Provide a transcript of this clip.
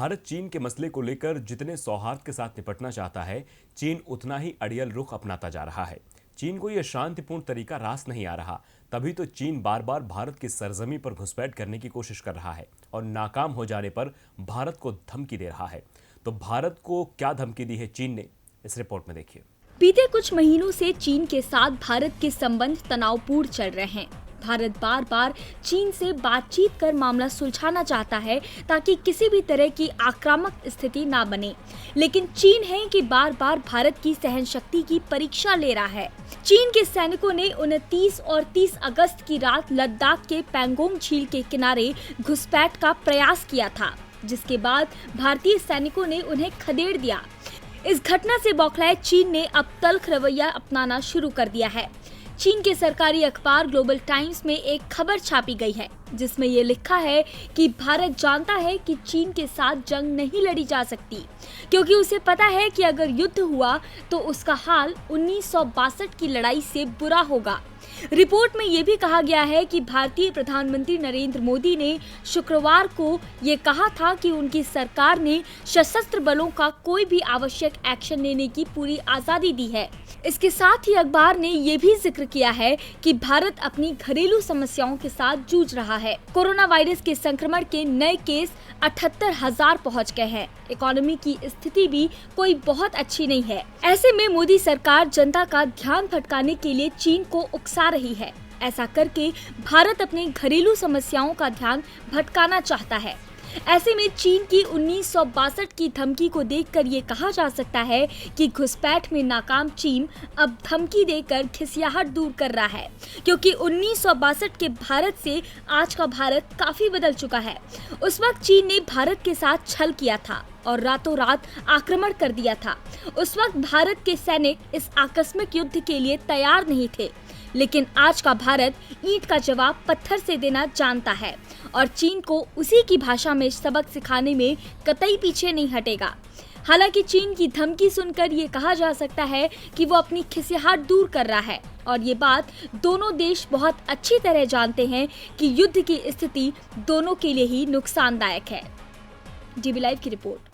भारत चीन के मसले को लेकर जितने सौहार्द के साथ निपटना चाहता है, चीन उतना ही अड़ियल रुख अपनाता जा रहा है। चीन को यह शांतिपूर्ण तरीका रास नहीं आ रहा, तभी तो चीन बार बार भारत की सरजमी पर घुसपैठ करने की कोशिश कर रहा है और नाकाम हो जाने पर भारत को धमकी दे रहा है। तो भारत को क्या धमकी दी है चीन ने, इस रिपोर्ट में देखिए। बीते कुछ महीनों से चीन के साथ भारत के संबंध तनावपूर्ण चल रहे हैं। भारत बार बार चीन से बातचीत कर मामला सुलझाना चाहता है ताकि किसी भी तरह की आक्रामक स्थिति ना बने, लेकिन चीन है कि बार बार भारत की सहनशक्ति की परीक्षा ले रहा है। चीन के सैनिकों ने 29 और 30 अगस्त की रात लद्दाख के पैंगोंग झील के किनारे घुसपैठ का प्रयास किया था, जिसके बाद भारतीय सैनिकों ने उन्हें खदेड़ दिया। इस घटना से बौखलाए चीन ने अब तल्ख रवैया अपनाना शुरू कर दिया है। चीन के सरकारी अखबार ग्लोबल टाइम्स में एक खबर छापी गई है, जिसमें ये लिखा है कि भारत जानता है कि चीन के साथ जंग नहीं लड़ी जा सकती, क्योंकि उसे पता है कि अगर युद्ध हुआ तो उसका हाल 1962 की लड़ाई से बुरा होगा। रिपोर्ट में ये भी कहा गया है कि भारतीय प्रधानमंत्री नरेंद्र मोदी ने शुक्रवार को ये कहा था कि उनकी सरकार ने सशस्त्र बलों का कोई भी आवश्यक एक्शन लेने की पूरी आजादी दी है। इसके साथ ही अखबार ने ये भी जिक्र किया है कि भारत अपनी घरेलू समस्याओं के साथ जूझ रहा है। कोरोना वायरस के संक्रमण के नए केस 78,000 पहुंच गए हैं। इकोनॉमी की स्थिति भी कोई बहुत अच्छी नहीं है। ऐसे में मोदी सरकार जनता का ध्यान भटकाने के लिए चीन को उकसा रही है। ऐसा करके भारत अपने घरेलू समस्याओं का ध्यान भटकाना चाहता है। ऐसे में चीन की 1962 की धमकी को देखकर ये कहा जा सकता है कि घुसपैठ में नाकाम चीन अब धमकी देकर खिसियाहट दूर कर रहा है, क्योंकि 1962 के भारत से आज का भारत काफी बदल चुका है। उस वक्त चीन ने भारत के साथ छल किया था और रातों रात आक्रमण कर दिया था। उस वक्त भारत के सैनिक इस आकस्मिक युद्ध के लिए तैयार नहीं थे, लेकिन आज का भारत ईंट का जवाब पत्थर से देना जानता है और चीन को उसी की भाषा में सबक सिखाने में कतई पीछे नहीं हटेगा। हालांकि चीन की धमकी सुनकर ये कहा जा सकता है कि वो अपनी खिसियाहट दूर कर रहा है और ये बात दोनों देश बहुत अच्छी तरह जानते हैं कि युद्ध की स्थिति दोनों के लिए ही नुकसानदायक है। डीबी लाइव की रिपोर्ट।